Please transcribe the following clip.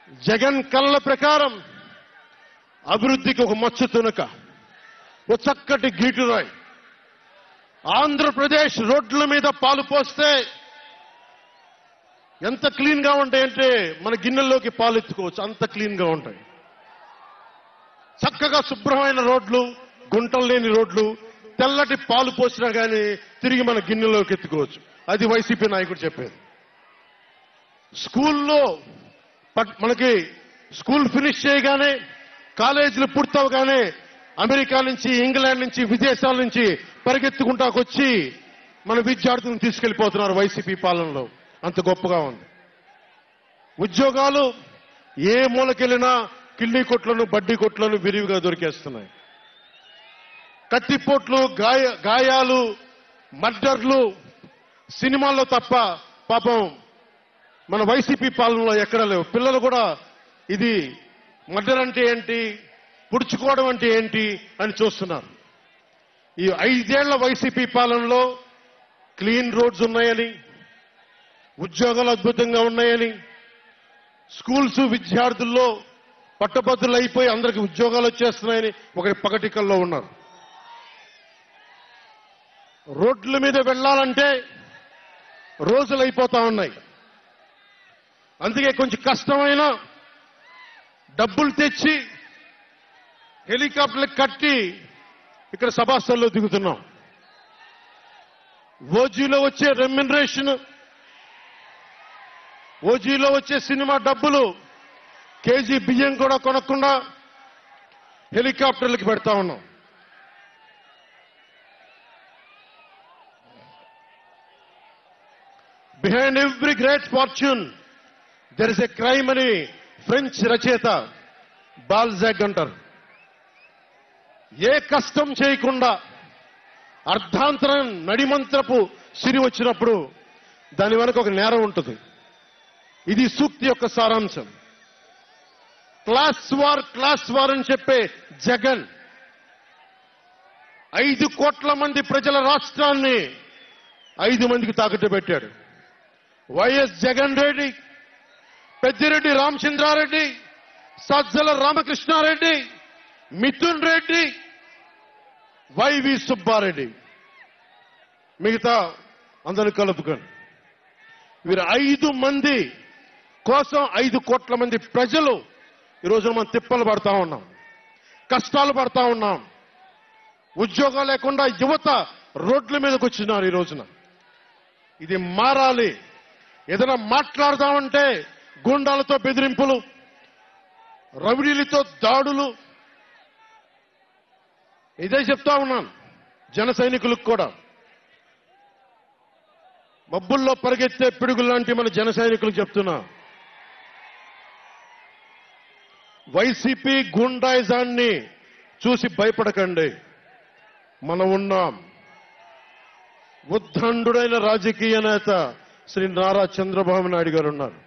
జగన్ కళ్ళ ప్రకారం అభివృద్ధికి ఒక మచ్చు తునక, ఒక చక్కటి గీటురాయి. ఆంధ్రప్రదేశ్ రోడ్ల మీద పాలు పోస్తే ఎంత క్లీన్ గా ఉంటాయంటే మన గిన్నెల్లోకి పాలు ఎత్తుకోవచ్చు, అంత క్లీన్ గా ఉంటాయి. చక్కగా శుభ్రమైన రోడ్లు, గుంటలు లేని రోడ్లు, తెల్లటి పాలు పోసినా కానీ తిరిగి మన గిన్నెలోకి ఎత్తుకోవచ్చు. అది వైసీపీ నాయకుడు చెప్పేది. స్కూల్లో మనకి స్కూల్ ఫినిష్ చేయగానే, కాలేజీలు పూర్తవగానే అమెరికా నుంచి, ఇంగ్లాండ్ నుంచి, విదేశాల నుంచి పరిగెత్తుకుంటాకొచ్చి మన విద్యార్థులను తీసుకెళ్లిపోతున్నారు వైసీపీ పాలనలో. అంత గొప్పగా ఉంది. ఉద్యోగాలు ఏ మూలకెళ్ళినా కిళ్ళీ కొట్లను, బడ్డీ కొట్లను విరివిగా దొరికేస్తున్నాయి. కత్తిపోట్లు, గాయాలు, మర్డర్లు సినిమాల్లో తప్ప పాపం మన వైసీపీ పాలనలో ఎక్కడా లేవు. పిల్లలు కూడా ఇది మర్డర్ అంటే ఏంటి, పుడుచుకోవడం అంటే ఏంటి అని చూస్తున్నారు. ఈ 5 ఏళ్ల వైసీపీ పాలనలో క్లీన్ రోడ్స్ ఉన్నాయని, ఉద్యోగాలు అద్భుతంగా ఉన్నాయని, స్కూల్స్ విద్యార్థుల్లో పట్టభద్రులు అయిపోయి అందరికి ఉద్యోగాలు వచ్చేస్తున్నాయని ఒక పగటికల్లో ఉన్నారు. రోడ్ల మీద వెళ్లాలంటే రోజులు అయిపోతా ఉన్నాయి. అందుకే కొంచెం కష్టమైన డబ్బులు తెచ్చి హెలికాప్టర్లు కట్టి ఇక్కడ సభాస్థల్లో దిగుతున్నాం. ఓజీలో వచ్చే రెమ్యునరేషన్, ఓజీలో వచ్చే సినిమా డబ్బులు, కేజీ బియ్యం కూడా కొనకుండా హెలికాప్టర్లకు పెడతా ఉన్నాం. Behind every great fortune there is a crime అని ఫ్రెంచ్ రచయిత బాల్జాక్ అంటారు. ఏ కష్టం చేయకుండా అర్ధాంతరం నడిమంత్రపు సిరి వచ్చినప్పుడు దాని వెనక ఒక నేరం ఉంటుంది. ఇది సూక్తి యొక్క సారాంశం. క్లాస్ వార్ అని చెప్పే జగన్ 5 కోట్ల మంది ప్రజల రాష్ట్రాన్ని 5 మందికి తాకట్టు పెట్టాడు. వైఎస్ జగన్ రెడ్డి, పెద్దిరెడ్డి రామచంద్రారెడ్డి, సజ్జల రామకృష్ణారెడ్డి, మిథున్ రెడ్డి, వైవి సుబ్బారెడ్డి, మిగతా అందరిని కలుపుకొని వీరు 5 మంది కోసం 5 కోట్ల మంది ప్రజలు ఈరోజు మనం తిప్పలు పడతా ఉన్నాం, కష్టాలు పడతా ఉన్నాం. ఉద్యోగాలు లేకుండా యువత రోడ్ల మీదకి వచ్చినారు ఈ రోజున. ఇది మారాలి. ఏదైనా మాట్లాడదామంటే గూండాలతో బెదిరింపులు, రౌడీలతో దాడులు. ఇదే చెప్తా ఉన్నాను జన సైనికులకు కూడా. మబ్బుల్లో పరిగెత్తే పిడుగులు లాంటి మన జన సైనికులకు చెప్తున్నా, వైసీపీ గుండాయిజాన్ని చూసి భయపడకండి. మనం ఉన్నాం. ఉద్దండుడైన రాజకీయ నేత శ్రీ నారా చంద్రబాబు నాయుడు గారు ఉన్నారు.